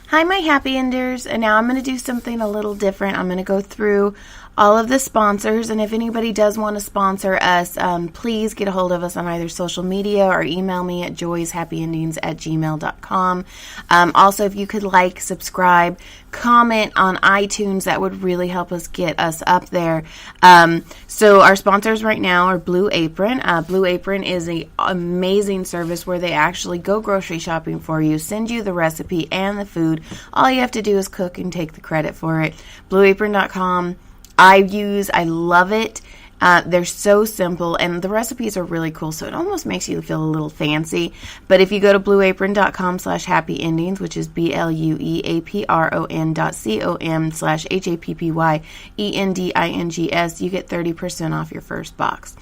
Hi, my happy enders, and now I'm going to do something a little different. I'm going to go through all of the sponsors, and if anybody does want to sponsor us, please get a hold of us on either social media or email me at joyshappyendings@gmail.com. Also, if you could like, subscribe, comment on iTunes, that would really help us get us up there. So our sponsors right now are Blue Apron. Blue Apron is an amazing service where they actually go grocery shopping for you, send you the recipe and the food. All you have to do is cook and take the credit for it. BlueApron.com. I love it. They're so simple, and the recipes are really cool, so it almost makes you feel a little fancy. But if you go to blueapron.com/happyendings, which is BLUEAPRON.com/HAPPYENDINGS, you get 30% off your first box.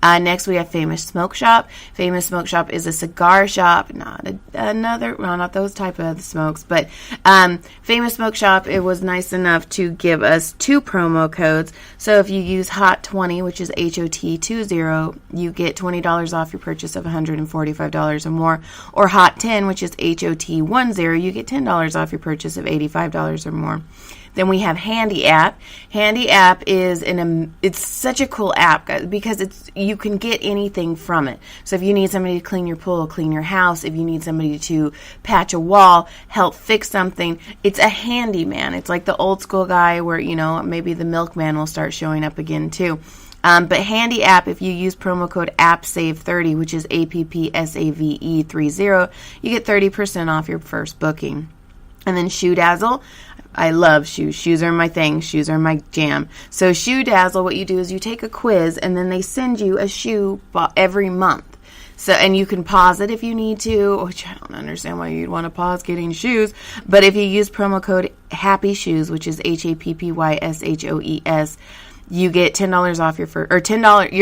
Next, we have Famous Smoke Shop. Famous Smoke Shop is a cigar shop, not those type of smokes, but Famous Smoke Shop, it was nice enough to give us 2 promo codes. So if you use HOT20, which is HOT20, you get $20 off your purchase of $145 or more, or HOT10, which is HOT10, you get $10 off your purchase of $85 or more. Then we have Handy App. Handy App is it's such a cool app because you can get anything from it. So if you need somebody to clean your pool, clean your house, if you need somebody to patch a wall, help fix something, it's a handyman. It's like the old school guy where, maybe the milkman will start showing up again too. But Handy App, if you use promo code APPSAVE30, which is APPSAVE30, you get 30% off your first booking. And then Shoe Dazzle. I love shoes. Shoes are my thing. Shoes are my jam. So Shoe Dazzle, what you do is you take a quiz and then they send you a shoe every month. So, and you can pause it if you need to, which I don't understand why you'd want to pause getting shoes. But if you use promo code Happy Shoes, which is HAPPYSHOES, you get $10 off your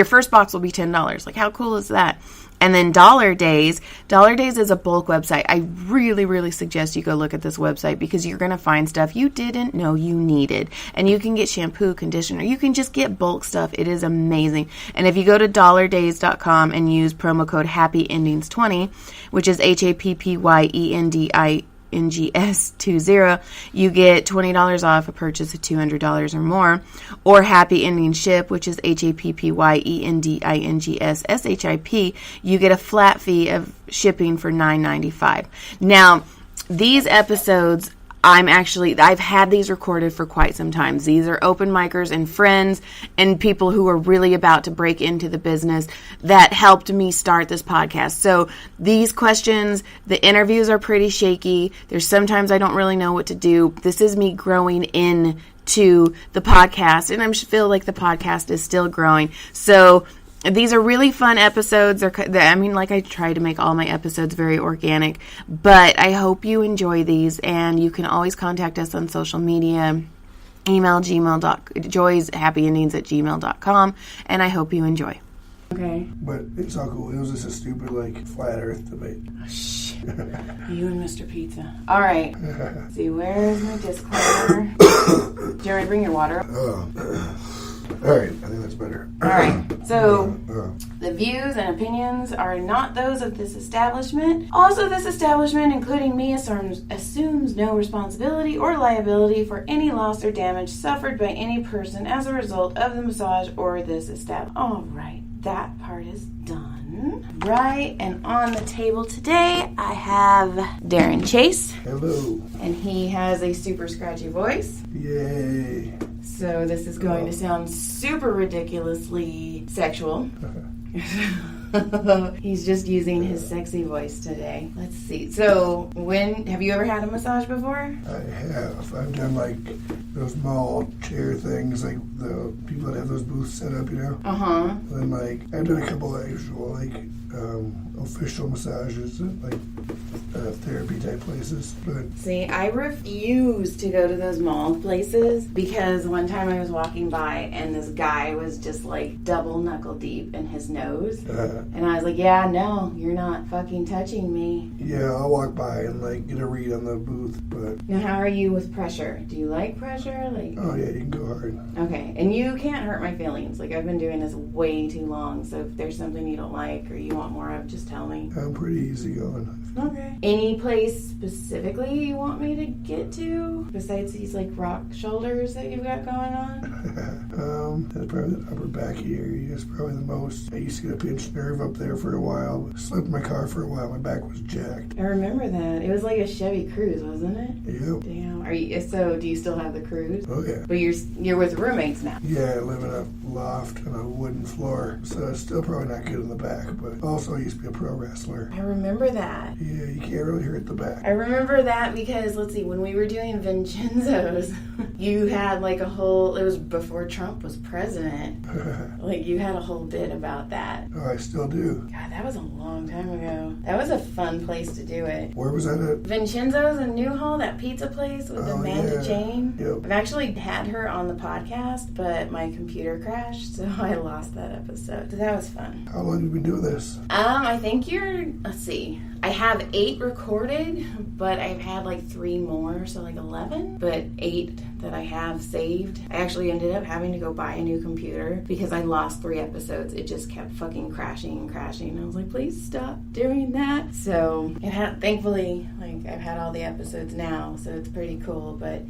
first box will be $10. Like, how cool is that? And then Dollar Days. Dollar Days is a bulk website. I really, really suggest you go look at this website because you're going to find stuff you didn't know you needed. And you can get shampoo, conditioner. You can just get bulk stuff. It is amazing. And if you go to dollardays.com and use promo code HAPPYENDINGS20, which is HAPPYENDINGS20, you get $20 off a purchase of $200 or more. Or Happy Ending Ship, which is HAPPYENDINGSSHIP, you get a flat fee of shipping for $9.95. Now, these episodes, I've had these recorded for quite some time. These are open micers and friends and people who are really about to break into the business that helped me start this podcast. So these questions, the interviews are pretty shaky. There's sometimes I don't really know what to do. This is me growing into the podcast, and I feel like the podcast is still growing. So these are really fun episodes. I try to make all my episodes very organic, but I hope you enjoy these, and you can always contact us on social media, email joyshappyendings@gmail.com, and I hope you enjoy. Okay. But it's all cool. It was just a stupid, flat earth debate. Oh, shh. You and Mr. Pizza. All right. See, where's my disclaimer? Did you already bring your water? All right, I think that's better. All right, so the views and opinions are not those of this establishment. Also, this establishment, including me, assumes no responsibility or liability for any loss or damage suffered by any person as a result of the massage or this establishment. All right, that part is done. Right, and on the table today, I have Darrin Chase. Hello. And he has a super scratchy voice. Yay. So this is going to sound super ridiculously sexual. He's just using his sexy voice today. Let's see. So, have you ever had a massage before? I have. I've done those mall chair things, like the people that have those booths set up, Uh-huh. And then I've done a couple of actual official massages at therapy type places. But see, I refuse to go to those mall places because one time I was walking by and this guy was just double knuckle deep in his nose. And I was like, yeah, no, you're not fucking touching me. Yeah, I'll walk by and get a read on the booth, but... Now, how are you with pressure? Do you like pressure? Oh yeah, you can go hard. Okay, and you can't hurt my feelings. I've been doing this way too long, so if there's something you don't like or you want more of, just tell me. I'm pretty easygoing. Okay. Any place specifically you want me to get to besides these like rock shoulders that you've got going on? That's probably the upper back area is probably the most. I used to get a pinched nerve up there for a while. Slept in my car for a while. My back was jacked. I remember that. It was like a Chevy Cruze, wasn't it? Yep. Damn. Are you? So do you still have the Cruze? Oh yeah. But you're with roommates now. Yeah, I live in a loft on a wooden floor, so it's still probably not good in the back. But also, I used to be a pro wrestler. I remember that. Yeah, you can't really hurt the back. I remember that because, let's see, when we were doing Vincenzo's, you had like a whole, it was before Trump was president. Like, you had a whole bit about that. Oh, I still do. God, that was a long time ago. That was a fun place to do it. Where was that at? Vincenzo's in Newhall, that pizza place with Amanda Jane. Yep. I've actually had her on the podcast, but my computer crashed, so I lost that episode. So that was fun. How long have you been doing this? I think let's see. I have 8 recorded, but I've had like 3 more, so like 11, but 8 that I have saved. I actually ended up having to go buy a new computer because I lost 3 episodes. It just kept fucking crashing and crashing. I was like, please stop doing that. So thankfully, like, I've had all the episodes now, so it's pretty cool, but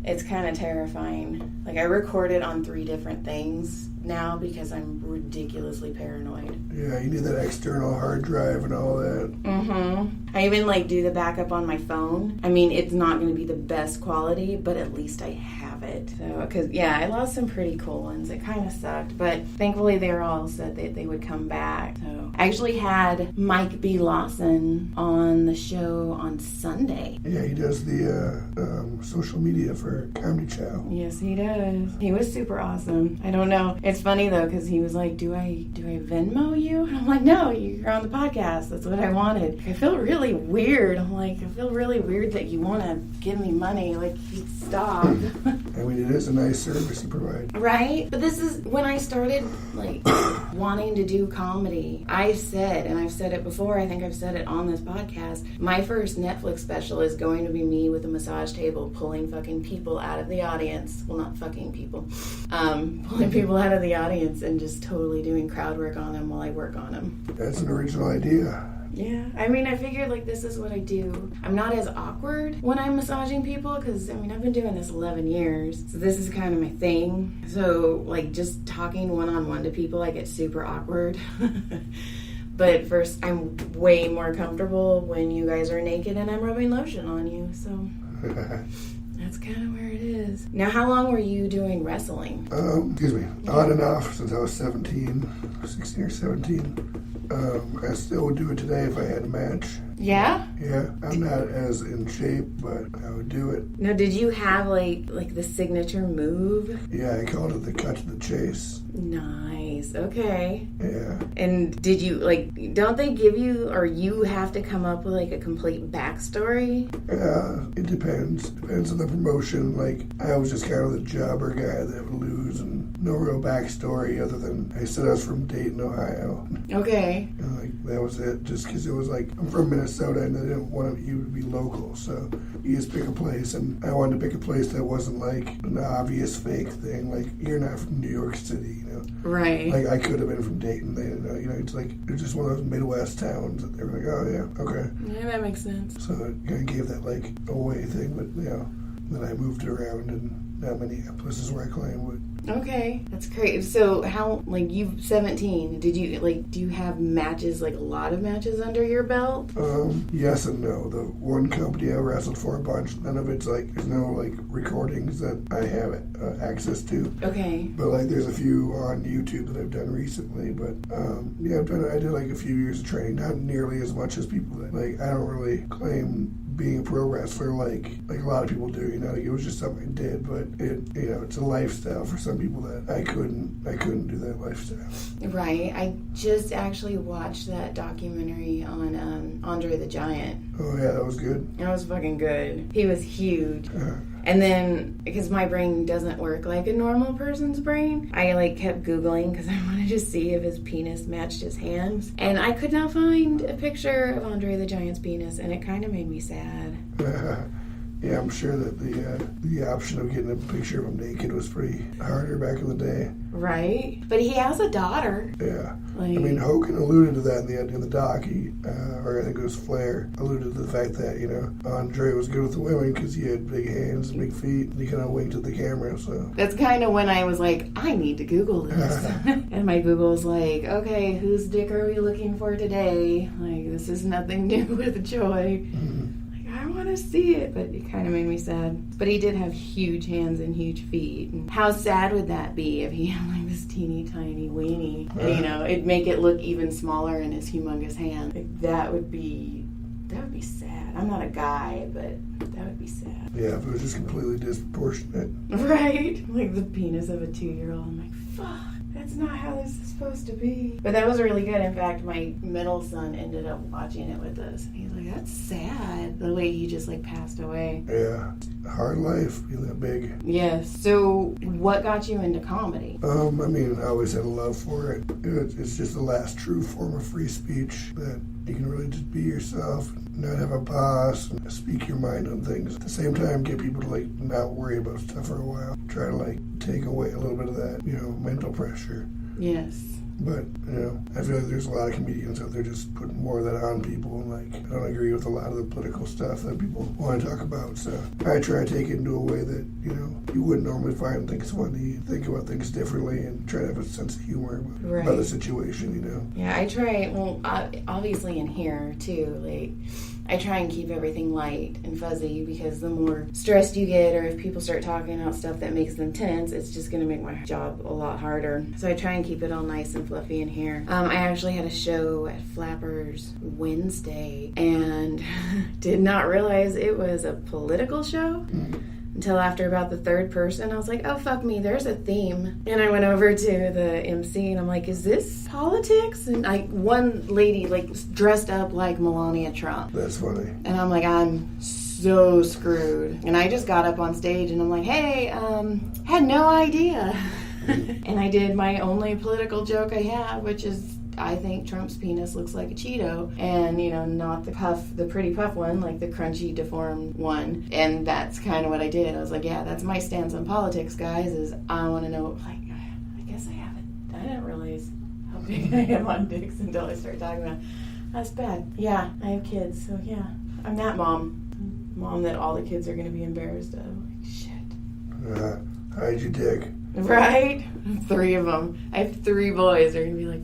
it's kind of terrifying. Like, I recorded on 3 different things now because I'm ridiculously paranoid. Yeah, you need that external hard drive and all that. Mm-hmm. I even like do the backup on my phone. I mean, it's not going to be the best quality, but at least I have it. So, because, yeah, I lost some pretty cool ones. It kind of sucked, but thankfully they all said that they would come back. So, I actually had Mike B. Lawson on the show on Sunday. Yeah, he does the social media for Comedy Chow. Yes, he does. He was super awesome. I don't know. It's funny though, because he was like, do I Venmo you? And I'm like, no, you're on the podcast. That's what I wanted. I feel really weird. I'm like, I feel really weird that you want to give me money. Like, you stop. I mean, it is a nice service you provide. Right? But this is when I started, like, wanting to do comedy. I said, and I've said it before, I think I've said it on this podcast, my first Netflix special is going to be me with a massage table pulling fucking people out of the audience. Well, not fucking people. Pulling people out of the audience and just totally doing crowd work on them while I work on them. That's an original idea. Yeah, I mean, I figured, like, this is what I do. I'm not as awkward when I'm massaging people because, I mean, I've been doing this 11 years, so this is kind of my thing. So, like, just talking one-on-one to people, I get super awkward. But first, I'm way more comfortable when you guys are naked and I'm rubbing lotion on you, so that's kind of where it is. Now, how long were you doing wrestling? Excuse me, on and off since I was 16 or 17. I still would do it today if I had a match. Yeah? Yeah, I'm not as in shape, but I would do it. Now, did you have, like the signature move? Yeah, I called it the cut to the chase. Nice. Okay. Yeah. And did you, like, don't they give you, or you have to come up with, like, a complete backstory? It depends. Depends on the promotion. Like, I was just kind of the jobber guy that would lose and no real backstory other than I said I was from Dayton, Ohio. Okay. And, like, that was it. Just because it was like, I'm from Minnesota and they didn't want you to be local. So you just pick a place. And I wanted to pick a place that wasn't, like, an obvious fake thing. Like, you're not from New York City. You know? Right. Like, I could have been from Dayton. They didn't know. You know, it's like, it's just one of those Midwest towns that they were like, oh, yeah, okay. Yeah, that makes sense. So it kind of gave that, like, away thing. But, you know, then I moved around and not many places where I claim would. Okay, that's great. So how, like, you 17, did you, like, do you have matches, like, a lot of matches under your belt? Yes and no. The one company I wrestled for a bunch, none of it's, like, there's no, like, recordings that I have access to. Okay. But, like, there's a few on YouTube that I've done recently. But, yeah, I did, like, a few years of training, not nearly as much as people that, like, I don't really claim being a pro wrestler like a lot of people do, you know. Like, it was just something I did, but it, you know, it's a lifestyle for some people that I couldn't do that lifestyle. Right. I just actually watched that documentary on Andre the Giant. Oh yeah, that was good. That was fucking good. He was huge. Uh-huh. And then, because my brain doesn't work like a normal person's brain, I, like, kept Googling because I wanted to see if his penis matched his hands. And I could not find a picture of Andre the Giant's penis, and it kind of made me sad. Yeah, I'm sure that the option of getting a picture of him naked was pretty harder back in the day. Right? But he has a daughter. Yeah. Like, I mean, Hogan alluded to that in the doc. Or I think it was Flair, alluded to the fact that, Andre was good with the women because he had big hands and big feet, and he kind of winked at the camera, so. That's kind of when I was like, I need to Google this. And my Google was like, okay, whose dick are we looking for today? Like, this is nothing new with Joy. I want to see it, but it kind of made me sad. But he did have huge hands and huge feet. And how sad would that be if he had like this teeny tiny weenie? It'd make it look even smaller in his humongous hand. Like, that would be sad. I'm not a guy, but that would be sad. Yeah, if it was just completely disproportionate. Right? Like the penis of a 2-year-old. I'm like, fuck. That's not how this is supposed to be. But that was really good. In fact, my middle son ended up watching it with us. And he's like, that's sad. The way he just passed away. Yeah. Hard life, being that big. Yes. So what got you into comedy? I always had a love for it. It's just the last true form of free speech that you can really just be yourself, not have a boss, and speak your mind on things. At the same time, get people to not worry about stuff for a while. Try to take away a little bit of that, mental pressure. Yes. But, I feel like there's a lot of comedians out there just putting more of that on people. And, I don't agree with a lot of the political stuff that people want to talk about. So I try to take it into a way that, you wouldn't normally find things funny. Think about things differently and try to have a sense of humor about the situation, Yeah, I try, obviously in here, too, I try and keep everything light and fuzzy because the more stressed you get or if people start talking about stuff that makes them tense, it's just going to make my job a lot harder. So I try and keep it all nice and fluffy in here. I actually had a show at Flappers Wednesday and did not realize it was a political show. Until after about the third person, I was like, oh, fuck me, there's a theme. And I went over to the MC, and I'm like, is this politics? And one lady, dressed up like Melania Trump. That's funny. And I'm like, I'm so screwed. And I just got up on stage, and I'm like, hey, had no idea. And I did my only political joke I have, which is, I think Trump's penis looks like a Cheeto, and not the pretty puff one, like the crunchy, deformed one. And that's kind of what I did. I was like, yeah, that's my stance on politics, guys. Is I want to know. I guess I didn't realize how big I am on dicks until I started talking about it. That's bad. Yeah, I have kids, so yeah, I'm that mom that all the kids are going to be embarrassed of. Shit. Hide your dick. Right? 3 of them. I have 3 boys. They're going to be like,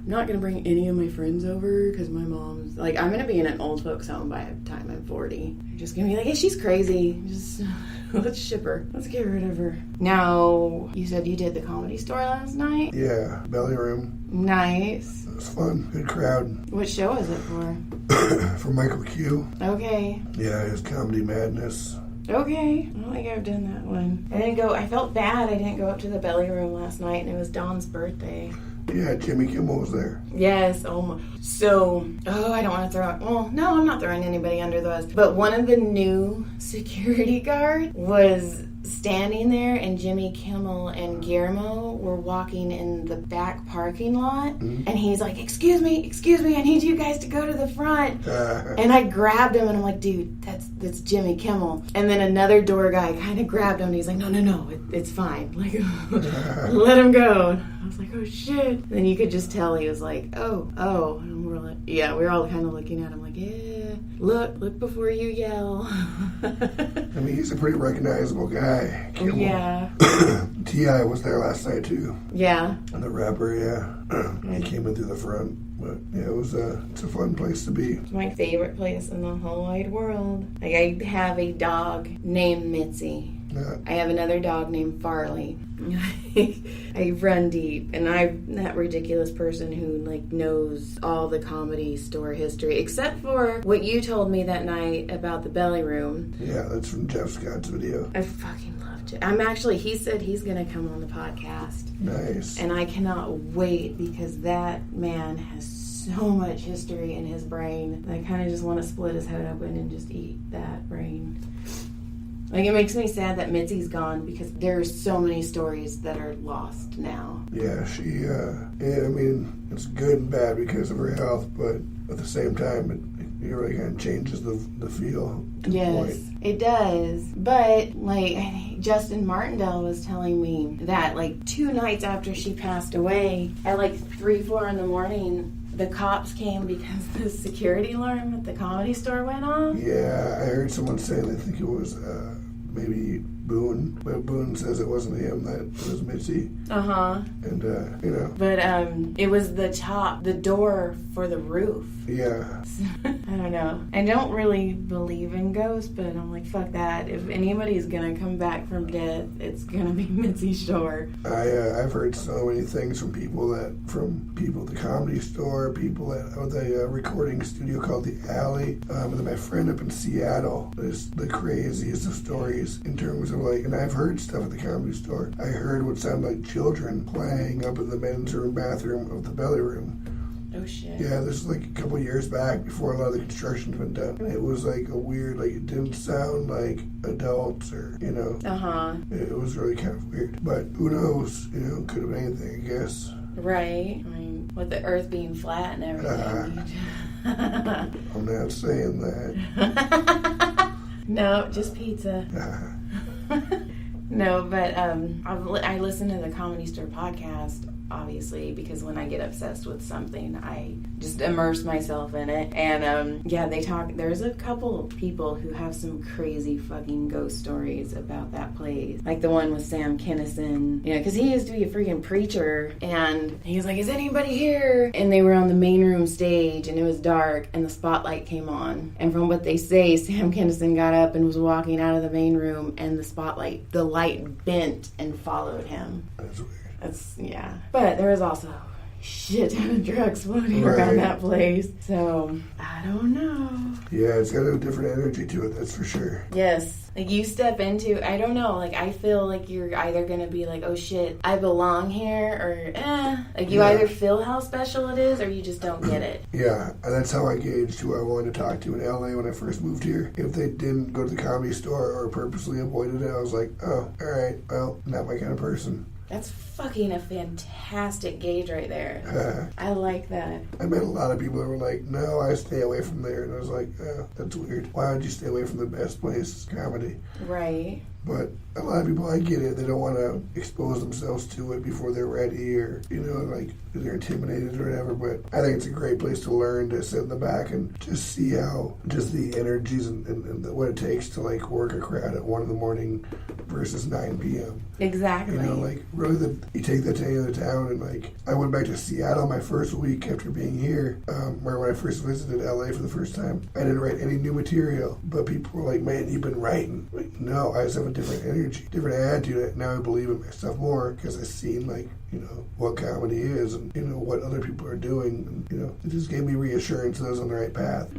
I'm not going to bring any of my friends over because my mom's I'm going to be in an old folks home by the time I'm 40. I'm just going to be like, hey, she's crazy. Just let's ship her. Let's get rid of her. Now, you said you did the Comedy Store last night? Yeah, Belly Room. Nice. It was fun. Good crowd. What show is it for? For Michael Q. Okay. Yeah, his Comedy Madness. Okay. I don't think I've done that one. I felt bad I didn't go up to the Belly Room last night, and it was Dawn's birthday. Yeah, Jimmy Kimmel was there. Yes. Oh my. So, I don't want to throw. Well, no, I'm not throwing anybody under the bus. But one of the new security guards was standing there, and Jimmy Kimmel and Guillermo were walking in the back parking lot, and he's like, excuse me, I need you guys to go to the front. And I grabbed him, and I'm like, dude, that's Jimmy Kimmel. And then another door guy kind of grabbed him, and he's like, no, it's fine. Let him go. I was like, oh shit. Then you could just tell he was like, oh. And we're like, yeah, we were all kind of looking at him like, yeah, look before you yell. He's a pretty recognizable guy. Kimmel. Yeah. T.I. was there last night too. Yeah. And the rapper, yeah. He came in through the front. But yeah, it's a fun place to be. It's my favorite place in the whole wide world. I have a dog named Mitzi. Yeah. I have another dog named Farley. I run deep, and I'm that ridiculous person who knows all the Comedy Store history, except for what you told me that night about the Belly Room. Yeah, that's from Jeff Scott's video. I fucking loved it. He said he's going to come on the podcast. Nice. And I cannot wait because that man has so much history in his brain. I kind of just want to split his head open and just eat that brain. It makes me sad that Mitzi's gone because there's so many stories that are lost now. Yeah, it's good and bad because of her health, but at the same time, It really kind of changes the feel to a Yes, point. it does. But, like, I think Justin Martindale was telling me that, like, 2 nights after she passed away, at, like, 3, 4 in the morning, the cops came because the security alarm at the Comedy Store went off. Yeah, I heard someone say they think it was maybe Boone, but Boone says it wasn't him, that it was Mitzi. And, you know. But it was the door for the roof. Yeah. I don't know. I don't really believe in ghosts, but I'm like, fuck that. If anybody's gonna come back from death, it's gonna be Mitzi Shore. I've heard so many things from people at the Comedy Store, people at the recording studio called The Alley, and then my friend up in Seattle. There's the craziest of stories in terms of like, and I've heard stuff at the Comedy Store. I heard what sounded like children playing up in the men's room bathroom of the belly room. Oh shit. Yeah, this is like a couple years back before a lot of the construction's been done. And it was like a weird, like it didn't sound like adults or, you know. It was really kind of weird. But who knows? You know, could have been anything, I guess. Right. I mean, with the earth being flat and everything. I'm not saying that. No, just pizza. No, but I listen to the Comedy Store podcast, obviously, because when I get obsessed with something, I just immerse myself in it. And yeah, there's a couple of people who have some crazy fucking ghost stories about that place. Like the one with Sam Kinison, you know, because he used to be a freaking preacher, and he was like, is anybody here? And they were on the main room stage, and it was dark, and the spotlight came on. And from what they say, Sam Kinison got up and was walking out of the main room, and the light bent and followed him. That's weird. Yeah. But there was also shit ton of drugs floating around that place. So, I don't know. Yeah, it's got a different energy to it, that's for sure. Yes. Like, you step into, I don't know, like, I feel like you're either going to be like, oh shit, I belong here, or Like, you either feel how special it is, or you just don't get it. Yeah, and that's how I gauged who I wanted to talk to in LA when I first moved here. If they didn't go to the Comedy Store or purposely avoided it, I was like, oh, alright, well, not my kind of person. That's fucking a fantastic gauge right there. I like that. I met a lot of people that were like, no, I stay away from there. And I was like, that's weird. Why would you stay away from the best place, comedy? Right. But a lot of people, I get it. They don't want to expose themselves to it before they're ready or, you know, like they're intimidated or whatever. But I think it's a great place to learn to sit in the back and just see how, just the energies and what it takes to like work a crowd at 1 in the morning versus 9 p.m. Exactly. You know, like really you take that to any other town, and like I went back to Seattle my first week after being here, where when I first visited LA for the first time, I didn't write any new material, but people were like, man, you've been writing. Like, no, I just have a different energy, different attitude. Now I believe in myself more because I've seen like, you know, what comedy is and, you know, what other people are doing. And, you know, it just gave me reassurance that I was on the right path,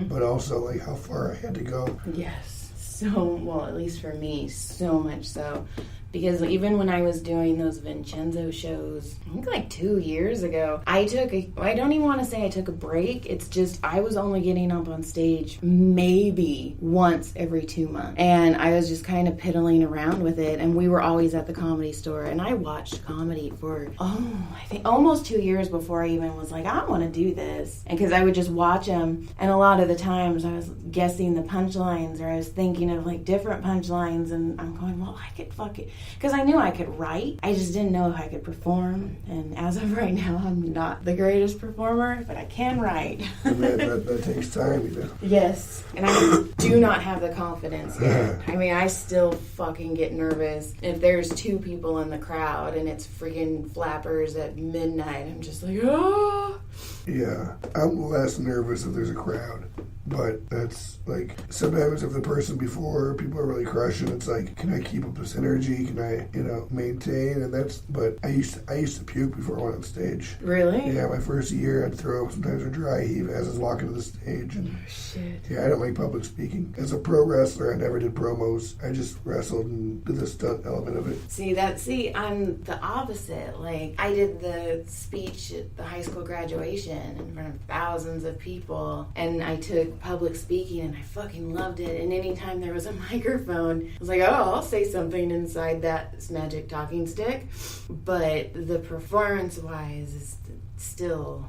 but also like how far I had to go. Yes. So, well, at least for me, so much so. Because even when I was doing those Vincenzo shows, I think like 2 years ago, I don't even want to say I took a break. It's just I was only getting up on stage maybe once every 2 months. And I was just kind of piddling around with it. And we were always at the Comedy Store. And I watched comedy for, I think almost 2 years before I even was like, I want to do this. And because I would just watch them. And a lot of the times I was guessing the punchlines, or I was thinking of like different punchlines. And I'm going, well, I could fuck it. Because I knew I could write. I just didn't know if I could perform. And as of right now, I'm not the greatest performer, but I can write. that takes time, you know. Yes. And I do not have the confidence yet. I mean, I still fucking get nervous. If there's 2 people in the crowd and it's freaking flappers at midnight, I'm just like, oh. Yeah, I'm less nervous if there's a crowd. But that's like, sometimes if the person before people are really crushing, it's like, can I keep up this energy? Can I, you know, maintain? And that's, but I used to puke before I went on stage. Really? Yeah, my first year I'd throw up sometimes a dry heave as I was walking to the stage. And oh, shit. Yeah, I don't like public speaking. As a pro wrestler, I never did promos. I just wrestled and did the stunt element of it. See, I'm the opposite. Like, I did the speech at the high school graduation in front of thousands of people, and I took public speaking, and I fucking loved it. And anytime there was a microphone, I was like, oh, I'll say something inside that magic talking stick. But the performance-wise is still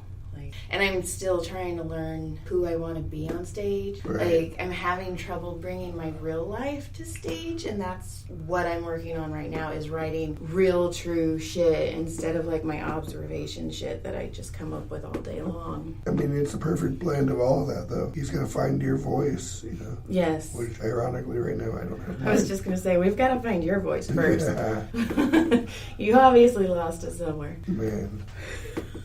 And I'm still trying to learn who I want to be on stage. Right. Like, I'm having trouble bringing my real life to stage, and that's what I'm working on right now, is writing real, true shit instead of like my observation shit that I just come up with all day long. I mean, it's a perfect blend of all of that, though. He's got to find your voice, you know. Yes. Which, ironically, right now, I don't have mine. I was just going to say, we've got to find your voice first. Yeah. You obviously lost it somewhere. Man.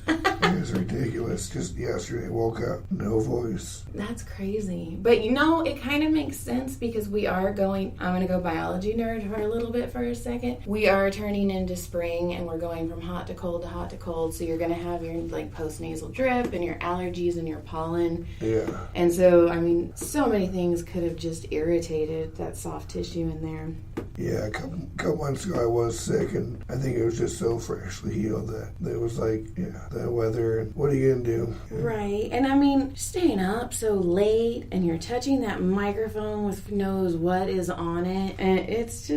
It's ridiculous. Just yesterday, woke up, no voice. That's crazy. But you know, it kind of makes sense because we are going, I'm going to go biology nerd for a little bit for a second. We are turning into spring and we're going from hot to cold to hot to cold. So you're going to have your like post-nasal drip and your allergies and your pollen. Yeah. And so, I mean, so many things could have just irritated that soft tissue in there. Yeah, a couple months ago I was sick, and I think it was just so freshly healed that it was like, yeah, the weather, and what are you going to do? Yeah. Right. And I mean, staying up so late, and you're touching that microphone with who knows what is on it, and it's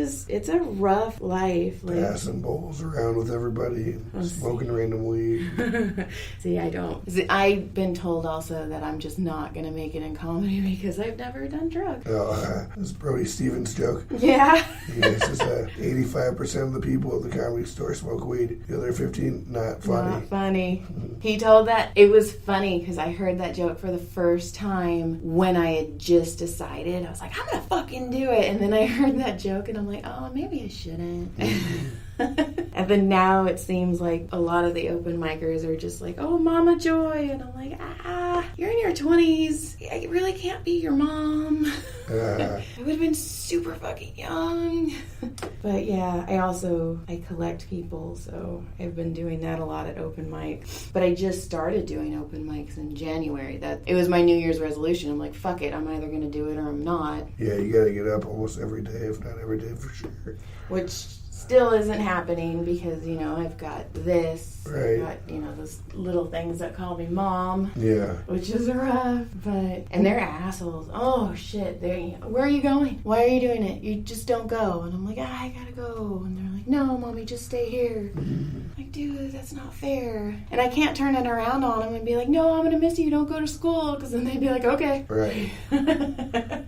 a rough life. Like, passing bowls around with everybody, and smoking random weed. See, I don't. See, I've been told also that I'm just not going to make it in comedy because I've never done drugs. Oh, that's Brody Stevens' joke. Yeah. He says 85% of the people at the Comedy Store smoke weed. The other 15, not funny. Not funny. He told that. It was funny because I heard that joke for the first time when I had just decided. I was like, I'm going to fucking do it. And then I heard that joke and I'm like, oh, maybe I shouldn't. And then now it seems like a lot of the open micers are just like, oh, Mama Joy. And I'm like, you're in your 20s. I really can't be your mom. I would have been super fucking young. But yeah, I collect people, so I've been doing that a lot at open mic. But I just started doing open mics in January. It was my New Year's resolution. I'm like, fuck it, I'm either going to do it or I'm not. Yeah, you got to get up almost every day, if not every day for sure. Which still isn't happening because, you know, I've got this. Right. I've got, you know, those little things that call me mom. Yeah. Which is rough, and they're assholes. Oh, shit. Where are you going? Why are you doing it? You just don't go. And I'm like, I gotta go. And they're like, no, Mommy, just stay here. Like, dude, that's not fair. And I can't turn it around on them and be like, no, I'm gonna miss you. Don't go to school. Because then they'd be like, okay. Right.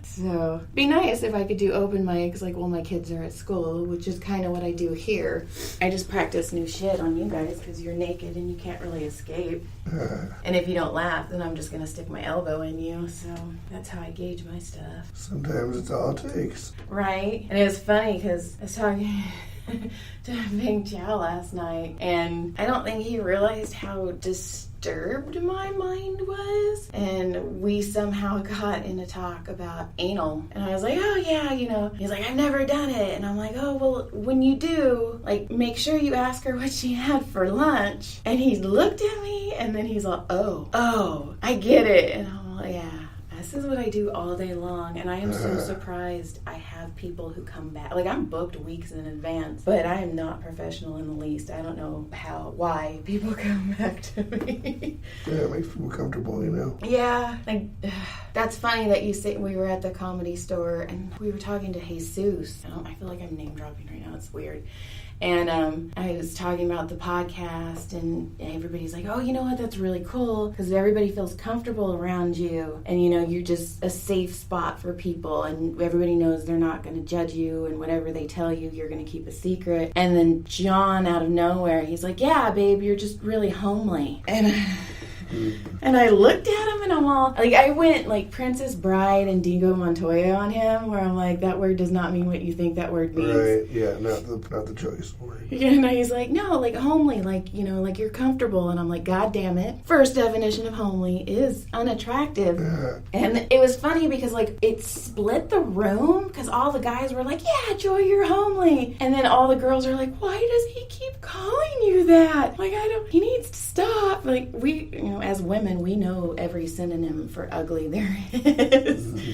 So, be nice if I could do open mics like while my kids are at school, which is kind of what I do here. I just practice new shit on you guys because you're naked and you can't really escape. And if you don't laugh, then I'm just going to stick my elbow in you. So that's how I gauge my stuff. Sometimes it's all it takes. Right? And it was funny because I was talking to Big Chow last night, and I don't think he realized how disturbed my mind was. And we somehow got in a talk about anal. And I was like, oh yeah, you know. He's like, I've never done it. And I'm like, oh, well, when you do, like, make sure you ask her what she had for lunch. And he looked at me, and then he's like, oh, I get it. And I'm like, yeah. This is what I do all day long, and I am so surprised I have people who come back. Like, I'm booked weeks in advance, but I am not professional in the least. I don't know why people come back to me. Yeah, it makes people comfortable, you know? Yeah. Like, that's funny that you say we were at the Comedy Store, and we were talking to Jesus. I feel like I'm name dropping right now. It's weird. And I was talking about the podcast, and everybody's like, oh, you know what, that's really cool, because everybody feels comfortable around you, and, you know, you're just a safe spot for people, and everybody knows they're not going to judge you, and whatever they tell you, you're going to keep a secret. And then John, out of nowhere, he's like, yeah, babe, you're just really homely. And I looked at him and I'm all, like, I went like Princess Bride and Dingo Montoya on him, where I'm like, that word does not mean what you think that word means. Right, yeah, not the choice word. Yeah, and he's like, no, like homely, like, you know, like you're comfortable. And I'm like, God damn it. First definition of homely is unattractive. Yeah. And it was funny because, like, it split the room because all the guys were like, yeah, Joy, you're homely. And then all the girls are like, why does he keep calling you that? Like, he needs to stop. Like, we, you know, as women, we know every synonym for ugly there is. Mm-hmm.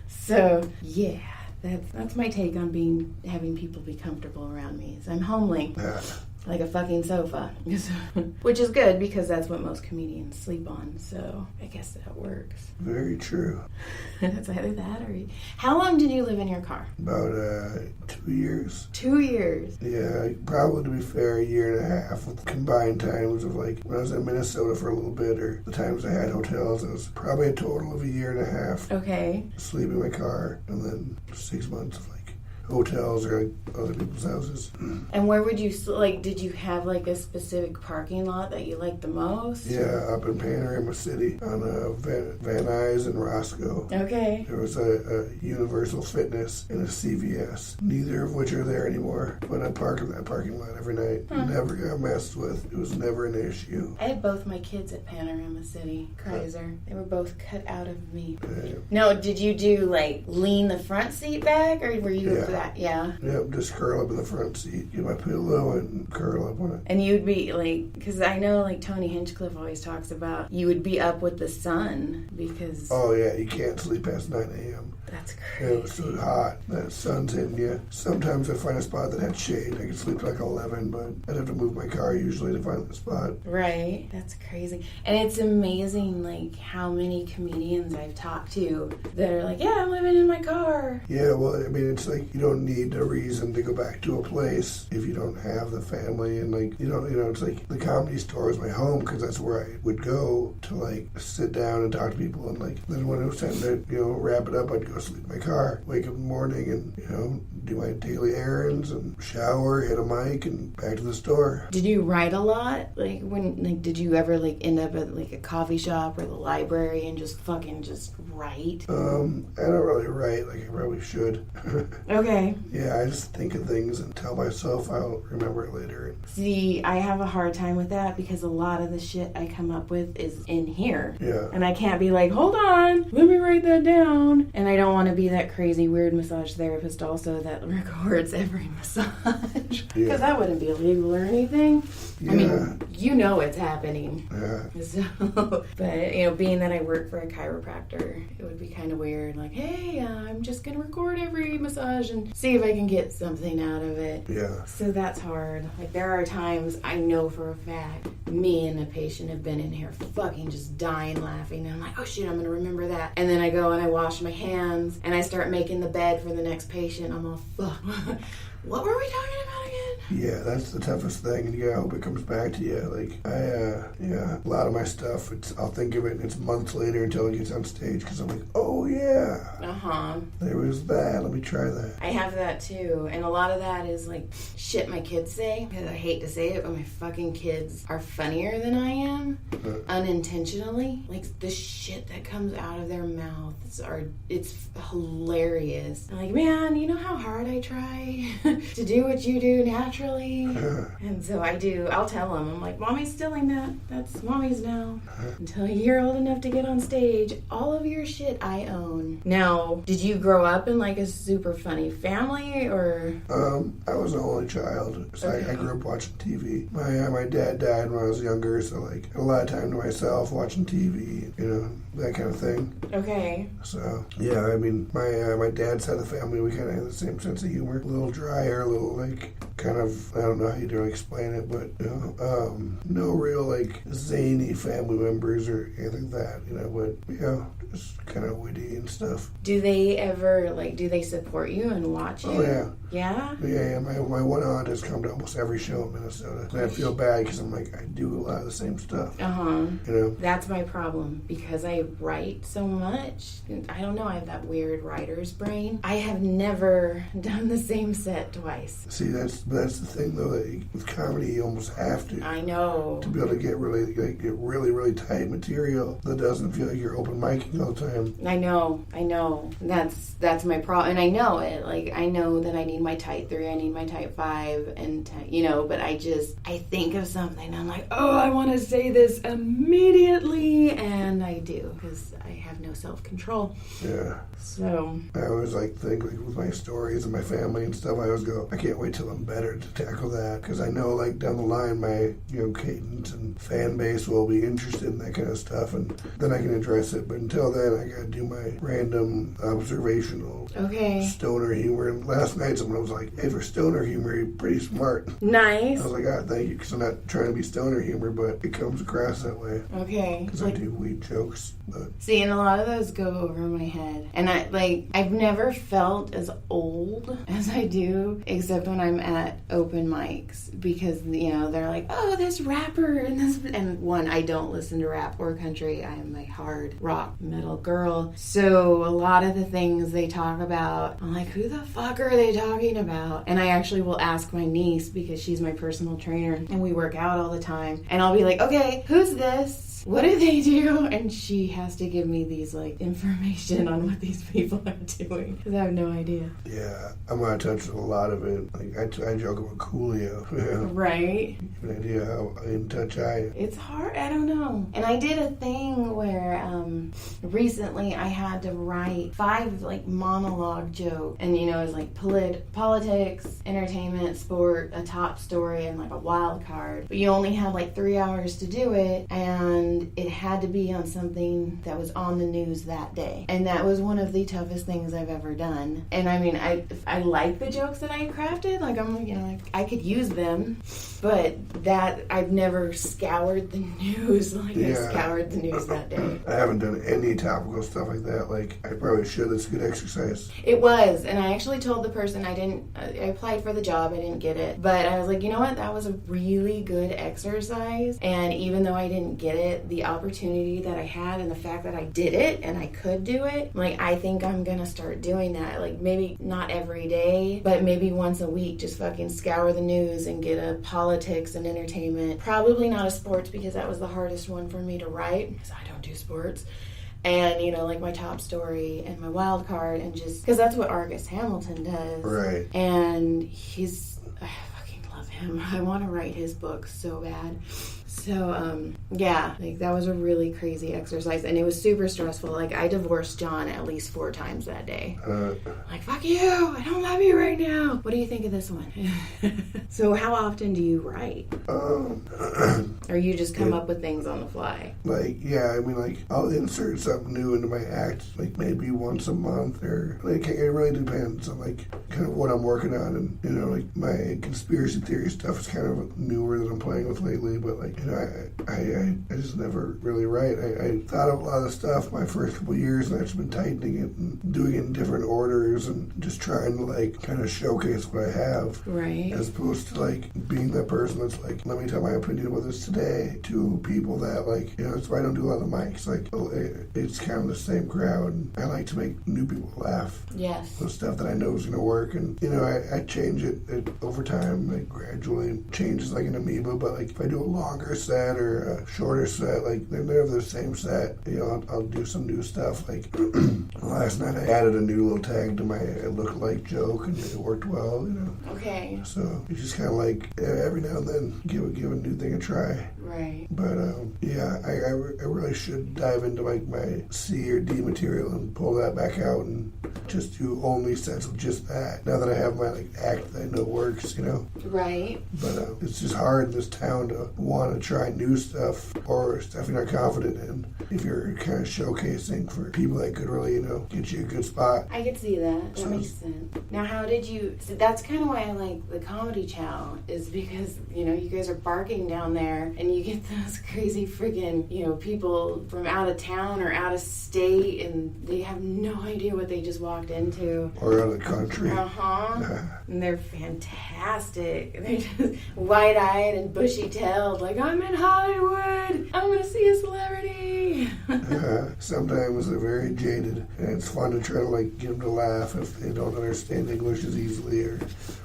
So, yeah, that's my take on having people be comfortable around me. So I'm homely. Yeah. like a fucking sofa. Which is good because that's what most comedians sleep on. So I guess that works. Very true. That's either that or... How long did you live in your car? About 2 years. 2 years? Yeah, probably to be fair, a year and a half with combined times of like when I was in Minnesota for a little bit or the times I had hotels. It was probably a total of a year and a half. Okay. Sleeping in my car and then 6 months of like hotels or like other people's houses. And where would you, like, did you have like a specific parking lot that you liked the most? Yeah, up in Panorama City on Van Nuys and Roscoe. Okay. There was a Universal Fitness and a CVS, neither of which are there anymore. But I park in that parking lot every night. Never got messed with. It was never an issue. I had both my kids at Panorama City. Chrysler. They were both cut out of me. Yeah. No, did you do like lean the front seat back or were you for that? Yeah. Yep, just curl up in the front seat, get my pillow and curl up on it. And you'd be like, because I know like Tony Hinchcliffe always talks about you would be up with the sun because... Oh yeah, you can't sleep past 9 a.m. That's crazy. It was so hot. That sun's hitting you. Sometimes I find a spot that had shade. I could sleep till like 11, but I'd have to move my car usually to find the spot. Right. That's crazy. And it's amazing, like, how many comedians I've talked to that are like, yeah, I'm living in my car. Yeah, well, I mean, it's like you don't need a reason to go back to a place if you don't have the family. And, like, you know, it's like the Comedy Store is my home because that's where I would go to, like, sit down and talk to people. And, like, then when it was time to, wrap it up, I'd go sleep in my car, wake up in the morning and, do my daily errands and shower, hit a mic, and back to the store. Did you write a lot? Like, did you ever, like, end up at, like, a coffee shop or the library and just write? I don't really write like I probably should. Okay. Yeah, I just think of things and tell myself I'll remember it later. See, I have a hard time with that because a lot of the shit I come up with is in here. Yeah. And I can't be like, hold on, let me write that down. And I don't want to be that crazy weird massage therapist also that records every massage. Because that wouldn't be illegal or anything. Yeah. I mean, it's happening. Yeah. So, but, being that I work for a chiropractor, it would be kind of weird. Like, hey, I'm just going to record every massage and see if I can get something out of it. Yeah. So that's hard. Like, there are times I know for a fact me and the patient have been in here fucking just dying laughing. And I'm like, oh shit, I'm going to remember that. And then I go and I wash my hands and I start making the bed for the next patient. I'm all, fuck. What were we talking about again? Yeah, that's the toughest thing, and I hope it comes back to you. Like, a lot of my stuff, I'll think of it, and it's months later until it gets on stage, because I'm like, oh yeah, there was that, let me try that. I have that too, and a lot of that is like shit my kids say, because I hate to say it, but my fucking kids are funnier than I am, unintentionally. Like, the shit that comes out of their mouths it's hilarious. I'm like, man, you know how hard I try to do what you do naturally? And so I'll tell them, I'm like, mommy's stealing that. That's mommy's now. Until you're old enough to get on stage, all of your shit I own. Now, did you grow up in like a super funny family or? I was an only child, so I grew up watching TV. My dad died when I was younger, so like a lot of time to myself watching TV, that kind of thing. Okay. So yeah, I mean, my dad's side of the family, we kind of have the same sense of humor, a little drier, a little like kind of, I don't know how you do explain it, but no real like zany family members or anything like that, but just kind of witty and stuff. Do they ever do they support you and watch you? Oh yeah. Yeah? Yeah, my one aunt has come to almost every show in Minnesota. And I feel bad because I'm like, I do a lot of the same stuff. That's my problem because I write so much. I don't know, I have that weird writer's brain. I have never done the same set twice. See, that's the thing though, that with comedy you almost have to. I know. To be able to get really, really tight material that doesn't feel like you're open micing all the time. I know. That's my problem. And I know it. Like, I know that I need my type 3, I need my type 5, and but I think of something, I'm like, oh, I want to say this immediately, and I do, because I have no self-control. Yeah. So I always think with my stories and my family and stuff, I always go, I can't wait till I'm better to tackle that, because I know, like, down the line, my, cadence and fan base will be interested in that kind of stuff, and then I can address it. But until then, I gotta do my random observational stoner humor. And last night, someone was like, hey, for stoner humor, you're pretty smart. Nice. I was like, thank you, because I'm not trying to be stoner humor, but it comes across that way. Okay. Because I do weed jokes. But. See, and a lot of those go over my head. And I've never felt as old as I do, except when I'm at open mics, because, they're like, oh, this rapper, and one, I don't listen to rap or country. I am a hard rock metal girl. So a lot of the things they talk about, I'm like, who the fuck are they talking about? And I actually will ask my niece, because she's my personal trainer and we work out all the time, and I'll be like, okay, who's this? What do they do? And she has to give me these, information on what these people are doing, because I have no idea. Yeah, I'm going to touch on a lot of it. Like, I joke about Coolio. Right. An idea how in touch I am. It's hard. I don't know. And I did a thing where recently I had to write 5 monologue jokes, and it was politics, entertainment, sport, a top story, and a wild card. But you only had 3 hours to do it, and it had to be on something that was on the news that day. And that was one of the toughest things I've ever done. And I mean, I like the jokes that I crafted. I could use them, but that I've never scoured the news I scoured the news that day. I haven't done any topical stuff like that. I probably should. It's good exercise. It was, and I actually told the person I applied for the job, I didn't get it, but I was like, you know what, that was a really good exercise. And even though I didn't get it, the opportunity that I had and the fact that I did it and I could do it, I think I'm gonna start doing that. Maybe not every day, but maybe once a week, just fucking scour the news and get a politics and entertainment. Probably not a sports, because that was the hardest one for me to write, because I don't do sports. And, my top story and my wild card, and just, because that's what Argus Hamilton does. Right. And I fucking love him. I want to write his book so bad. So, that was a really crazy exercise, and it was super stressful. I divorced John at least 4 times that day. Fuck you, I don't love you right now. What do you think of this one? So how often do you write? Or you just come up with things on the fly? I'll insert something new into my act, maybe once a month, or, it really depends on, kind of what I'm working on, and, my conspiracy theory stuff is kind of newer that I'm playing with lately, but, I just never really write. I thought of a lot of stuff my first couple of years, and I've just been tightening it and doing it in different orders and just trying to kind of showcase what I have. Right. As opposed to being that person that's let me tell my opinion about this today, to people that that's why I don't do a lot of mics. It's kind of the same crowd, and I like to make new people laugh. Yes. The stuff that I know is going to work, and I change it over time. It gradually changes like an amoeba, but if I do a longer set or a shorter set, they're never the same set. I'll do some new stuff. Last night I added a new little tag to my look like joke, and it worked well. Okay. So it's just kind of every now and then give a new thing a try. Right. But I really should dive into my C or D material and pull that back out and just do only sets of just that. Now that I have my act that I know works, Right. But it's just hard in this town to want to try new stuff or stuff you're not confident in if you're kind of showcasing for people that could really, get you a good spot. I could see that. That makes sense. Now, how did you... So that's kind of why I like the Comedy Chow, is because, you guys are barking down there, and you get those crazy friggin', people from out of town or out of state, and they have no idea what they just walked into. Or out of the country. Uh-huh. And they're fantastic. They're just wide-eyed and bushy-tailed, I'm in Hollywood. I'm going to see a celebrity. Sometimes they're very jaded, and it's fun to try to get them to laugh if they don't understand English as easily, or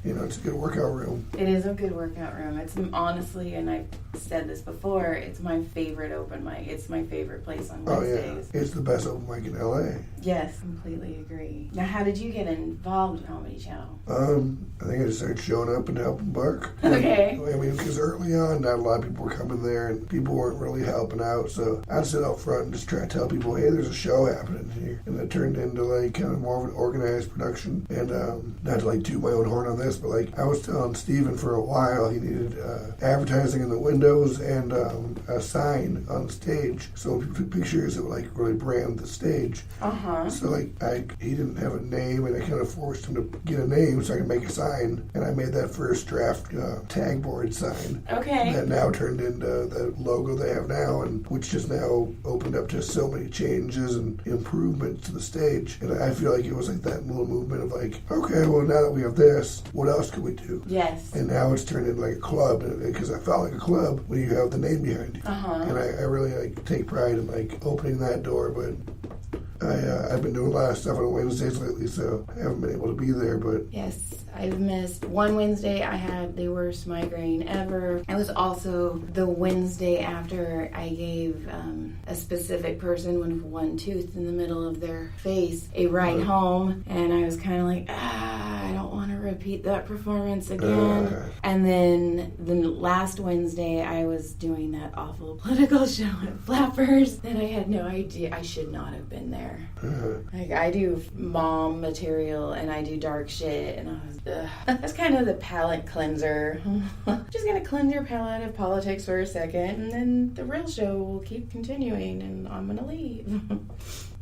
it's a good workout room. It is a good workout room. It's honestly, and I've said this before, it's my favorite open mic. It's my favorite place on Wednesdays. It's the best open mic in LA. Yes, completely agree. Now, how did you get involved with Comedy Chow? I think I just started showing up and helping Bark. Okay. I mean, because early on, not a lot of people were coming there, and people weren't really helping out. So I'd sit out front and just try to tell people, hey, there's a show happening here. And it turned into like kind of more of an organized production. And not to like toot my own horn on this, but like I was telling Steven for a while, he needed advertising in the windows and a sign on stage. So when people took pictures, it would like really brand the stage. So like he didn't have a name, and I kind of forced him to get a name so I could make a sign. And I made that first draft tag board sign. Okay. That now turned into the logo they have now, and which just now opened up to so many changes and improvements to the stage. And I feel like it was like that little movement of like, okay, well now that we have this, what else can we do? Yes. And now it's turned into like a club, because I felt like a club when you have the name behind you. And I really like take pride in like opening that door, but I've been doing a lot of stuff on Wednesdays lately, so I haven't been able to be there, but... Yes, I've missed one Wednesday. I had the worst migraine ever. It was also the Wednesday after I gave a specific person with one tooth in the middle of their face a ride home, and I was kind of like, I don't want to repeat that performance again. And then the last Wednesday, I was doing that awful political show at Flappers, and I had no idea. I should not have been there. Like, I do mom material and I do dark shit, and I was, that's kind of the palate cleanser. Just gonna cleanse your palate of politics for a second, and then the real show will keep continuing, and I'm gonna leave.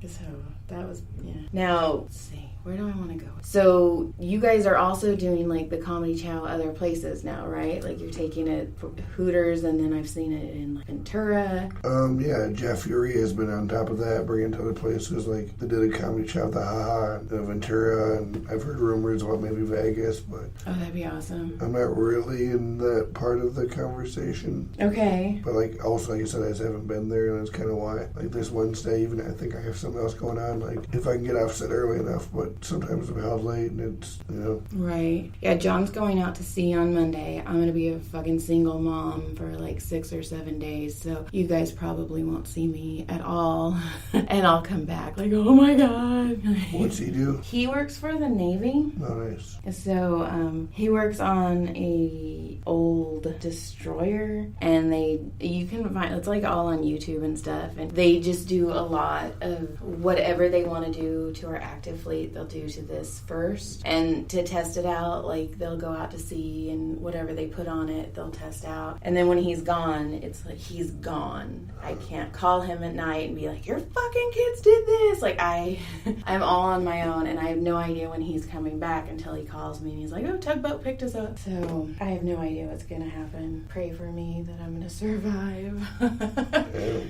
So that was, yeah. Now, let's see. Where do I want to go? So you guys are also doing like the Comedy Chow other places now, right? Like you're taking it for Hooters, and then I've seen it in like Ventura. Yeah, Jeff Fury has been on top of that, bringing it to other places. Like they did a Comedy Chow at the Haha, the Ventura, and I've heard rumors about maybe Vegas, but oh, that'd be awesome. I'm not really in that part of the conversation. Okay. But like also, like you said, I just haven't been there, and that's kind of why. Like this Wednesday, even I think I have something else going on. Like if I can get off set early enough, but sometimes I'm out late, and it's, you know. Right. Yeah, John's going out to sea on Monday. I'm going to be a fucking single mom for like 6 or 7 days, so you guys probably won't see me at all. And I'll come back like, oh my God. What's he do? He works for the Navy. Oh, nice. So he works on a old destroyer, and you can find, it's like all on YouTube and stuff, and they just do a lot of whatever they want to do to our active fleet, they'll do to this first, and to test it out, like they'll go out to sea, and whatever they put on it they'll test out, and then when he's gone, it's like he's gone. I can't call him at night and be like, your fucking kids did this. Like I'm all on my own, and I have no idea when he's coming back until he calls me and he's like, oh, tugboat picked us up. So I have no idea what's gonna happen. Pray for me that I'm gonna survive.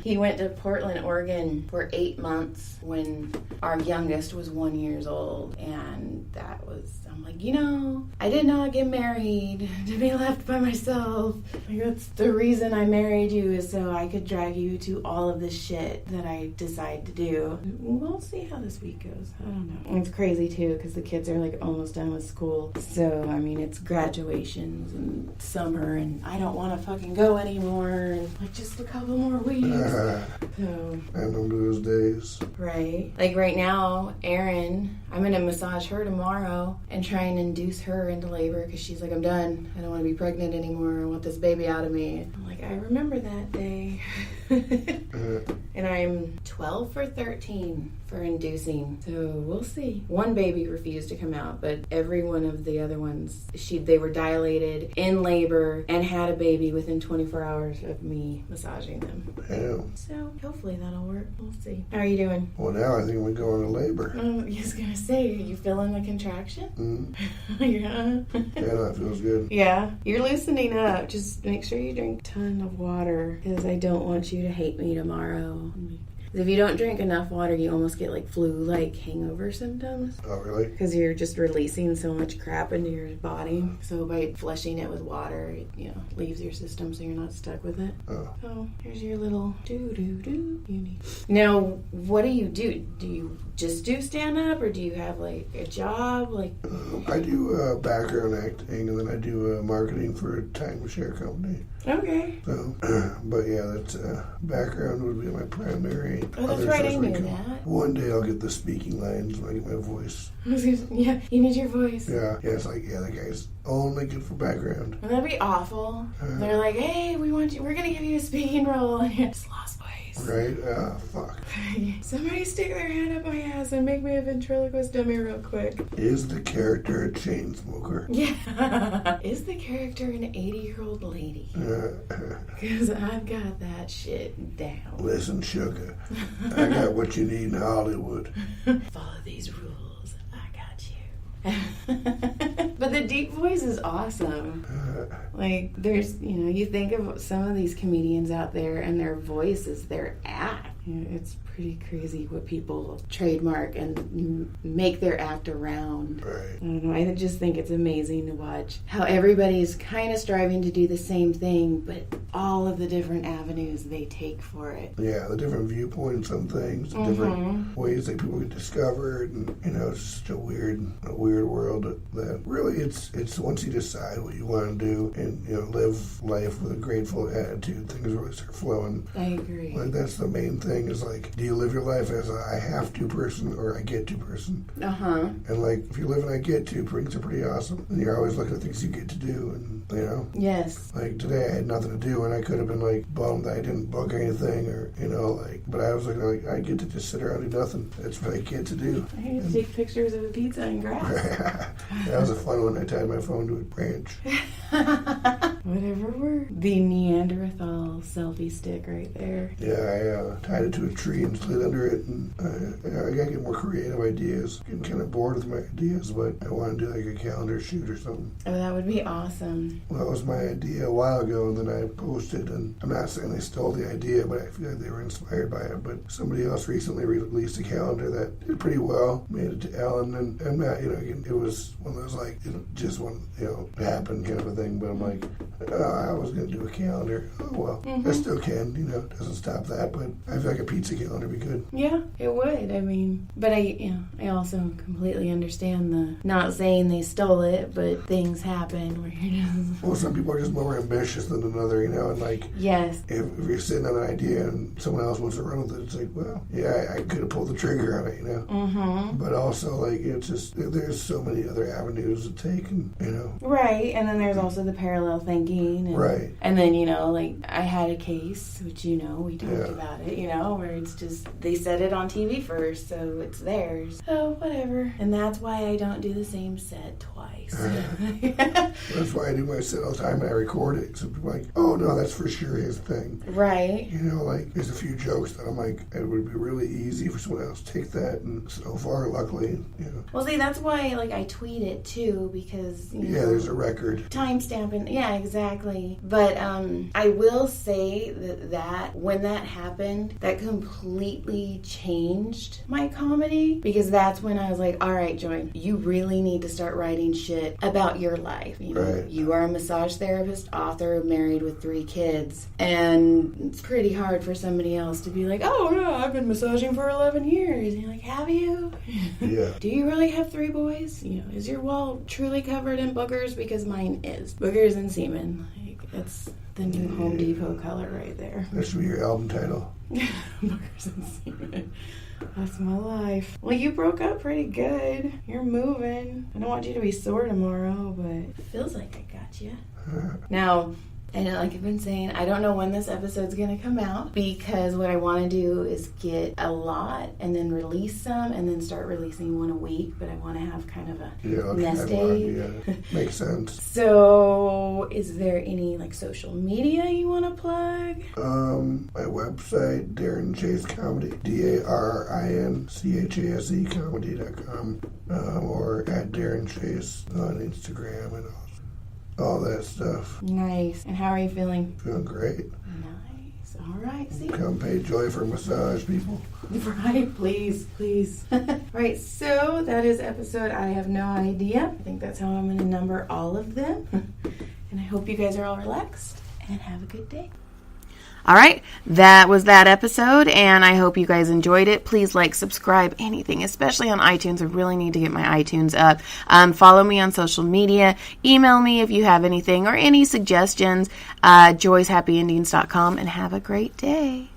He went to Portland, Oregon for 8 months when our youngest was 1 year old, and that was, I'm like, I did not get married to be left by myself. Like, that's the reason I married you, is so I could drag you to all of this shit that I decide to do. We'll see how this week goes. I don't know. And it's crazy too, because the kids are like almost done with school. So, I mean, it's graduations and summer, and I don't want to fucking go anymore, and like just a couple more weeks. So I remember those days. Right. Like right now, Erin, I'm going to massage her tomorrow and try and induce her into labor, because she's like, I'm done. I don't want to be pregnant anymore. I want this baby out of me. I'm like, I remember that day. And I'm 12 for 13 for inducing. So we'll see. One baby refused to come out, but every one of the other ones, they were dilated, in labor, and had a baby within 24 hours of me massaging them. Damn. So hopefully that'll work. We'll see. How are you doing? Well, now I think we're going to labor. I was going to say, are you feeling the contraction? Mm-hmm. Yeah. Yeah, that feels good. Yeah. You're loosening up. Just make sure you drink a ton of water, because I don't want you to hate me tomorrow. If you don't drink enough water, you almost get like flu-like hangover symptoms. Oh, really? Because you're just releasing so much crap into your body. So by flushing it with water, it, leaves your system so you're not stuck with it. Oh. So here's your little do-do-do you need. Now, what do you do? Do you just do stand-up, or do you have like a job? I do background acting, and then I do marketing for a timeshare company. Okay. So, but yeah, that's background would be my primary. Oh, that's right, I knew that. One day I'll get the speaking lines when I get my voice. Yeah, you need your voice. Yeah, it's like, that guy's only good for background. Well, that'd be awful. They're like, hey, we're gonna give you a speaking role, and you just lost voice. Right? Fuck. Somebody stick their hand up my ass and make me a ventriloquist dummy real quick. Is the character a chain smoker? Yeah. Is the character an 80-year-old lady? Because I've got that shit down. Listen, sugar, I got what you need in Hollywood. Follow these rules. I got you. But the deep voice is awesome. Like, there's, you think of some of these comedians out there and their voice is their act. It's pretty crazy what people trademark and make their act around. Right. I don't know. I just think it's amazing to watch how everybody's kind of striving to do the same thing, but all of the different avenues they take for it. Yeah, the different viewpoints on things, the different ways that people get discovered, and it's just a weird world that really it's once you decide what you want to do and live life with a grateful attitude, things really start flowing. I agree. Like, that's the main thing, is like, do you live your life as a I have to person or I get to person? And like, if you live an I get to, things are pretty awesome, and you're always looking at things you get to do, and Yes. like today I had nothing to do, and I could have been like bummed that I didn't book anything, or but I was like I get to just sit around and do nothing. That's what I get to do. I get to take pictures of a pizza and grass. That was a fun one. I tied my phone to a branch. Whatever worked. The Neanderthal selfie stick right there. Yeah, I tied it to a tree and slid under it, and I gotta get more creative ideas. Getting kind of bored with my ideas, but I want to do like a calendar shoot or something. Oh, that would be awesome. Well, that was my idea a while ago, and then I posted, and I'm not saying they stole the idea, but I feel like they were inspired by it. But somebody else recently released a calendar that did pretty well, made it to Ellen, and I'm not, again, it was one of those like, just one, happened kind of a thing, but I'm like, I was going to do a calendar. Oh, well, I still can, doesn't stop that, but I feel like a pizza calendar would be good. Yeah, it would. I mean, but I also completely understand the, not saying they stole it, but things happen where you're just... Well, some people are just more ambitious than another, and like, yes. If you're sitting on an idea and someone else wants to run with it, it's like, well, yeah, I could have pulled the trigger on it, But also, like, it's just, there's so many other avenues to take, and, Right, and then there's also the parallel thinking. And, right. And then, like, I had a case, which, we talked about it, where it's just, they said it on TV first, so it's theirs. So, whatever. And that's why I don't do the same set twice. That's why I do my set all the time, and I record it. So people are like, oh, no, that's for sure his thing. Right. Like, there's a few jokes that I'm like, it would be really easy for someone else to take that, and so far, luckily, Well, see, that's why, like, I tweet it, too, because, there's a record. Timestamping, yeah, exactly. But I will say that when that happened, that completely changed my comedy, because that's when I was like, all right, Joy, you really need to start writing shit about your life. Right. You are a massage therapist, author, married with 3 kids, and it's pretty hard for somebody else to be like, oh, no, I've been massaging for 11 years. And you're like, have you? Yeah. Do you really have 3 boys? Is your wall truly covered in boogers? Because mine is. Boogers and semen. Like, that's the new Home Depot color right there. That should be your album title. Boogers and semen. That's my life. Well, you broke up pretty good. You're moving. I don't want you to be sore tomorrow, but it feels like I got you. Now, and like I've been saying, I don't know when this episode's going to come out, because what I want to do is get a lot and then release some and then start releasing one a week, but I want to have kind of a nest egg. Yeah, makes sense. So, is there any like social media you want to plug? My website, Darrin Chase Comedy, DARRINCHASE comedy.com, or at Darrin Chase on Instagram and all that stuff. Nice. And how are you feeling? Feeling great. Nice. All right, see? Come pay Joy for massage, people. Right, please. All right, so that is episode I have no idea. I think that's how I'm going to number all of them. And I hope you guys are all relaxed and have a good day. All right, that was that episode, and I hope you guys enjoyed it. Please like, subscribe, anything, especially on iTunes. I really need to get my iTunes up. Follow me on social media. Email me if you have anything or any suggestions. joyshappyendings.com, and have a great day.